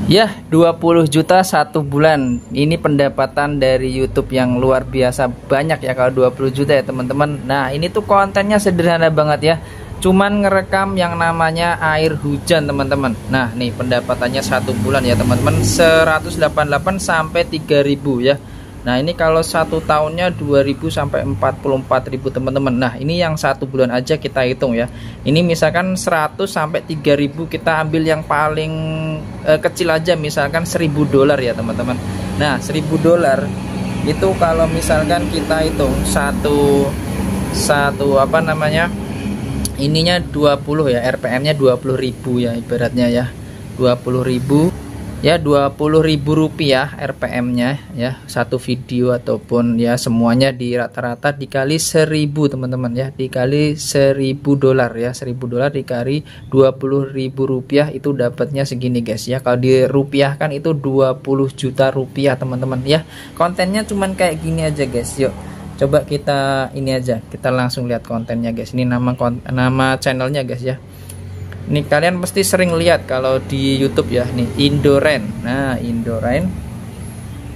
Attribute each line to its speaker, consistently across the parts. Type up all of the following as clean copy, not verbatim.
Speaker 1: Ya, 20 juta satu bulan. Ini pendapatan dari YouTube yang luar biasa banyak ya kalau 20 juta ya teman-teman. Nah, ini tuh kontennya sederhana banget ya. Cuman ngerekam yang namanya air hujan teman-teman. Nah, nih pendapatannya satu bulan ya teman-teman, 188 sampai 3000 ya. Nah, ini kalau satu tahunnya 2000 sampai 44.000 teman-teman. Nah, ini yang satu bulan aja kita hitung ya. Ini misalkan 100 sampai 3000, kita ambil yang paling kecil aja, misalkan $1000 ya teman-teman. Nah, $1000 itu kalau misalkan kita hitung satu apa namanya, ininya 20 ya, RPM-nya 20.000 ya ibaratnya ya, 20.000 ya, 20.000 rupiah RPM-nya ya, satu video ataupun ya semuanya di rata-rata dikali 1000 teman-teman ya, dikali $1000 ya, $1000 dikali 20.000 rupiah, itu dapatnya segini guys ya. Kalau dirupiahkan itu 20 juta rupiah teman-teman ya. Kontennya cuman kayak gini aja guys. Yuk coba kita ini aja, kita langsung lihat kontennya guys. Ini nama channelnya guys ya. Ini kalian pasti sering lihat kalau di YouTube ya, nih Indorain. Nah, Indorain.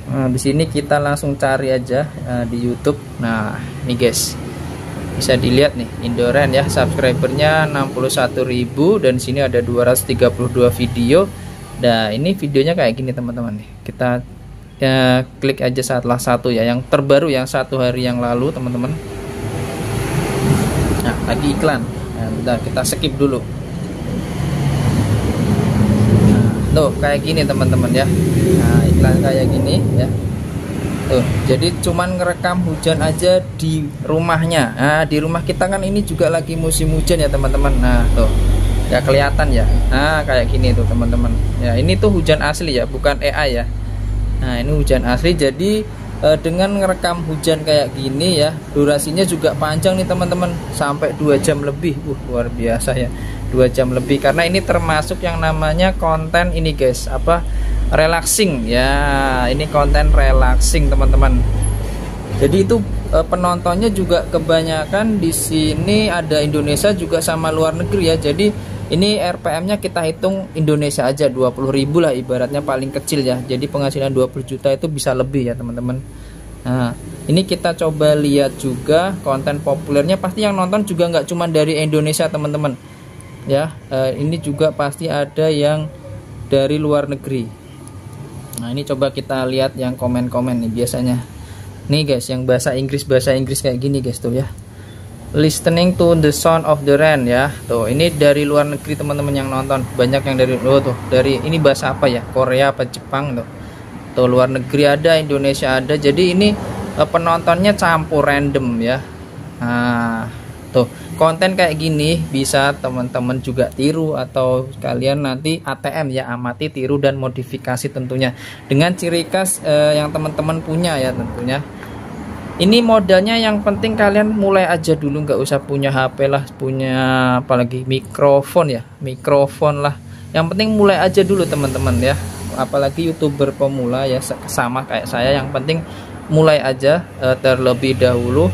Speaker 1: Nah, di sini kita langsung cari aja di YouTube. Nah, nih guys, bisa dilihat nih Indorain ya, subscribernya 61.000 dan sini ada 232 video. Nah, ini videonya kayak gini teman-teman nih. Kita ya, klik aja salah satu ya, yang terbaru yang 1 hari yang lalu teman-teman. Nah, lagi iklan. Nah, bentar, kita skip dulu. Tuh kayak gini teman-teman ya. Nah, iklan kayak gini ya. Tuh, jadi cuman ngerekam hujan aja di rumahnya. Nah, di rumah kita kan ini juga lagi musim hujan ya teman-teman. Nah, tuh ya kelihatan ya. Nah, kayak gini tuh teman-teman. Ya, ini tuh hujan asli ya, bukan AI ya. Nah, ini hujan asli. Jadi dengan ngerekam hujan kayak gini ya, durasinya juga panjang nih teman-teman, sampai 2 jam lebih. Luar biasa ya, 2 jam lebih, karena ini termasuk yang namanya konten ini guys, apa, relaxing ya. Ini konten relaxing teman-teman. Jadi itu penontonnya juga kebanyakan di sini ada Indonesia juga sama luar negeri ya. Jadi ini RPM-nya kita hitung Indonesia aja 20.000 lah ibaratnya, paling kecil ya. Jadi penghasilan 20 juta itu bisa lebih ya teman-teman. Nah, ini kita coba lihat juga konten populernya. Pasti yang nonton juga nggak cuma dari Indonesia teman-teman ya. Ini juga pasti ada yang dari luar negeri. Nah, ini coba kita lihat yang komen-komen nih biasanya. Nih guys, yang bahasa Inggris kayak gini guys tuh ya. Listening to the sound of the rain ya. Tuh, ini dari luar negeri teman-teman yang nonton. Banyak yang dari tuh, dari ini bahasa apa ya? Korea apa Jepang tuh. Tuh, luar negeri ada, Indonesia ada. Jadi ini penontonnya campur random ya. Nah, tuh, konten kayak gini bisa teman-teman juga tiru, atau kalian nanti ATM ya, amati, tiru dan modifikasi tentunya dengan ciri khas yang teman-teman punya ya tentunya. Ini modalnya yang penting kalian mulai aja dulu, nggak usah punya HP lah, punya apalagi mikrofon ya, mikrofon lah. Yang penting mulai aja dulu teman-teman ya. Apalagi YouTuber pemula ya, sama kayak saya, yang penting mulai aja terlebih dahulu.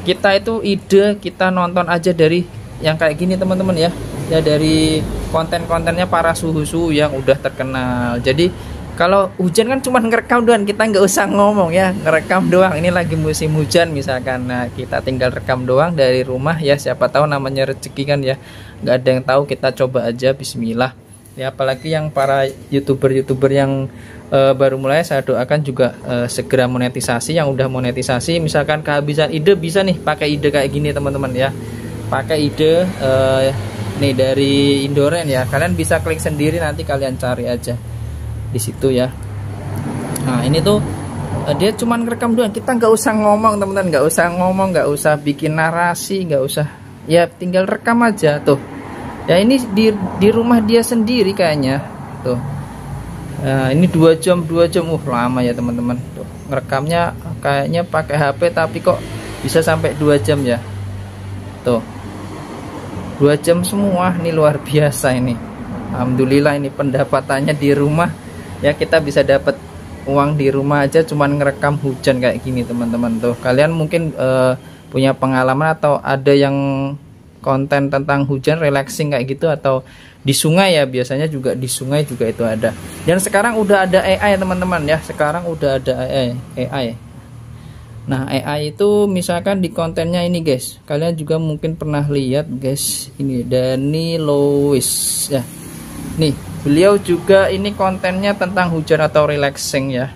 Speaker 1: Kita itu ide, kita nonton aja dari yang kayak gini teman-teman ya. Ya, dari konten-kontennya para suhu-suhu yang udah terkenal. Jadi kalau hujan kan cuma ngerekam doang, kita nggak usah ngomong ya, ngerekam doang. Ini lagi musim hujan misalkan, nah kita tinggal rekam doang dari rumah ya. Siapa tahu namanya rezeki kan ya, nggak ada yang tahu. Kita coba aja, bismillah ya. Apalagi yang para youtuber yang baru mulai, saya doakan juga segera monetisasi. Yang udah monetisasi misalkan kehabisan ide, bisa nih pakai ide kayak gini teman-teman ya. Pakai ide nih dari Indorain ya, kalian bisa klik sendiri, nanti kalian cari aja di situ ya. Nah, ini tuh dia cuman ngerekam doang, kita nggak usah ngomong teman-teman, nggak usah ngomong, nggak usah bikin narasi, nggak usah ya, tinggal rekam aja tuh ya. Ini di rumah dia sendiri kayaknya tuh. Nah, ini 2 jam lama ya teman-teman. Tuh, ngerekamnya kayaknya pakai HP, tapi kok bisa sampai 2 jam ya. Tuh, 2 jam semua, ini luar biasa ini. Alhamdulillah, ini pendapatannya di rumah ya, kita bisa dapat uang di rumah aja cuman ngerekam hujan kayak gini teman-teman. Tuh, kalian mungkin punya pengalaman atau ada yang konten tentang hujan, relaxing kayak gitu, atau di sungai ya, biasanya juga di sungai juga itu ada. Dan sekarang udah ada AI teman-teman ya, sekarang udah ada AI. Nah AI itu misalkan di kontennya ini guys, kalian juga mungkin pernah lihat guys, ini Danny Lewis ya. Nih beliau juga ini kontennya tentang hujan atau relaxing ya,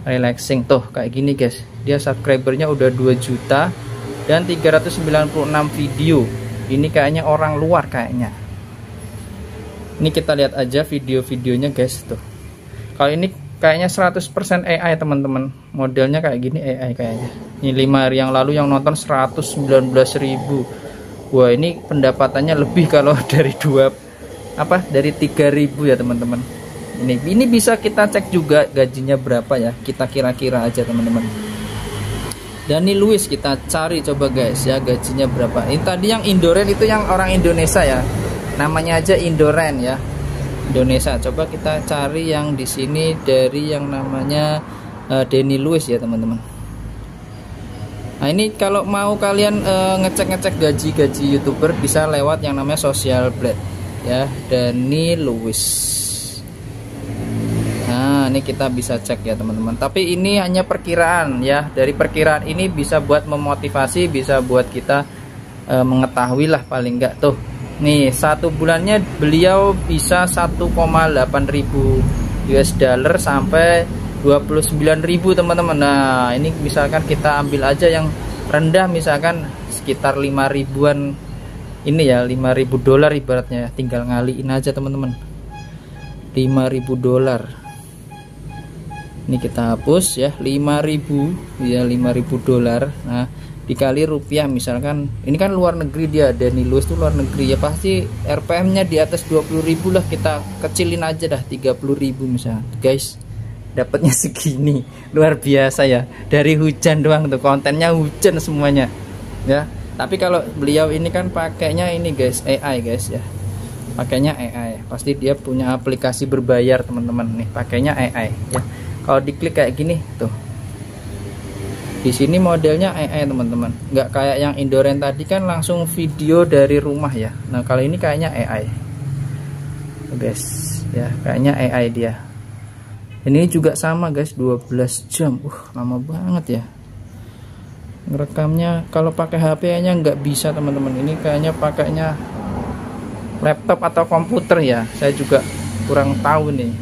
Speaker 1: relaxing tuh kayak gini guys. Dia subscribernya udah 2 juta dan 396 video. Ini kayaknya orang luar kayaknya. Ini kita lihat aja video-videonya guys tuh. Kalau ini kayaknya 100% AI teman-teman. Modelnya kayak gini AI kayaknya. Ini 5 hari yang lalu yang nonton 119.000. Wah, ini pendapatannya lebih kalau dari dari 3.000 ya teman-teman. Ini bisa kita cek juga gajinya berapa ya. Kita kira-kira aja teman-teman. Danny Lewis kita cari coba guys ya, gajinya berapa. Ini tadi yang Indoren itu yang orang Indonesia ya. Namanya aja Indoren ya, Indonesia. Coba kita cari yang di sini dari yang namanya Danny Lewis ya teman-teman. Nah ini kalau mau kalian ngecek gaji YouTuber bisa lewat yang namanya Social Blade ya, Danny Lewis. Nah ini kita bisa cek ya teman-teman. Tapi ini hanya perkiraan ya. Dari perkiraan ini bisa buat memotivasi, bisa buat kita mengetahui lah paling enggak tuh. Nih 1 bulannya beliau bisa 1,8 ribu US dollar sampai 29.000 teman-teman. Nah ini misalkan kita ambil aja yang rendah, misalkan sekitar 5 ribuan ini ya, 5.000 dolar ibaratnya. Tinggal ngaliin aja teman-teman, 5.000 dolar. Ini kita hapus ya, 5.000 ya, 5.000 dolar. Nah dikali rupiah misalkan, ini kan luar negeri dia, Danny Lewis tuh luar negeri ya, pasti RPM nya di atas 20.000 lah. Kita kecilin aja dah 30.000 misalnya guys, dapatnya segini. Luar biasa ya, dari hujan doang tuh, kontennya hujan semuanya ya. Tapi kalau beliau ini kan pakainya ini guys, AI guys ya, pakainya AI. Pasti dia punya aplikasi berbayar teman-teman. Nih pakainya AI ya. Kalau diklik kayak gini tuh, di sini modelnya AI teman-teman, nggak kayak yang Indoren tadi kan langsung video dari rumah ya. Nah kalau ini kayaknya AI guys ya, kayaknya AI dia. Ini juga sama guys, 12 jam. Lama banget ya ngerekamnya. Kalau pakai HP nya nggak bisa teman-teman, ini kayaknya pakainya laptop atau komputer ya, saya juga kurang tahu nih.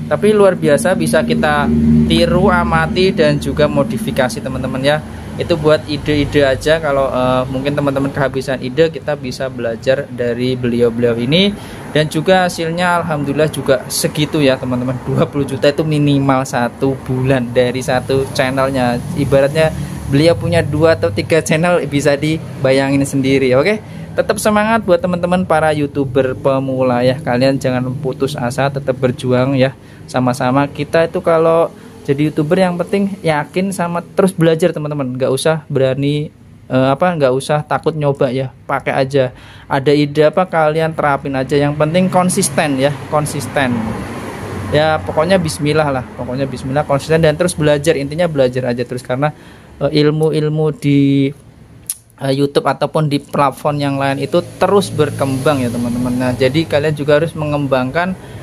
Speaker 1: Tapi luar biasa, bisa kita tiru, amati, dan juga modifikasi teman-teman ya. Itu buat ide-ide aja. Kalau mungkin teman-teman kehabisan ide, kita bisa belajar dari beliau-beliau ini. Dan juga hasilnya alhamdulillah juga segitu ya teman-teman. 20 juta itu minimal 1 bulan dari satu channelnya. Ibaratnya beliau punya 2 atau 3 channel, bisa dibayangin sendiri. Oke, tetap semangat buat teman-teman para YouTuber pemula ya. Kalian jangan putus asa, tetap berjuang ya. Sama-sama kita itu kalau jadi YouTuber yang penting yakin sama terus belajar teman-teman. Nggak usah berani nggak usah takut nyoba ya. Pakai aja. Ada ide apa kalian terapin aja. Yang penting konsisten ya, konsisten. Ya pokoknya bismillah lah. Pokoknya bismillah, konsisten dan terus belajar. Intinya belajar aja terus, karena ilmu-ilmu di YouTube ataupun di platform yang lain itu terus berkembang ya teman-teman. Nah jadi kalian juga harus mengembangkan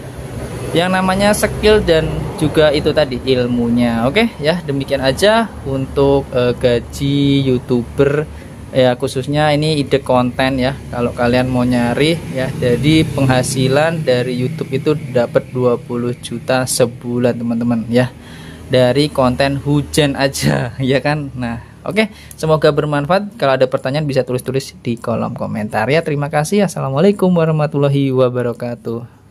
Speaker 1: yang namanya skill dan juga itu tadi ilmunya. Oke ya, demikian aja untuk gaji YouTuber ya, khususnya ini ide konten ya. Kalau kalian mau nyari ya, jadi penghasilan dari YouTube itu dapat 20 juta sebulan teman-teman ya, dari konten hujan aja ya kan. Nah oke, semoga bermanfaat. Kalau ada pertanyaan bisa tulis-tulis di kolom komentar ya. Terima kasih. Assalamualaikum warahmatullahi wabarakatuh.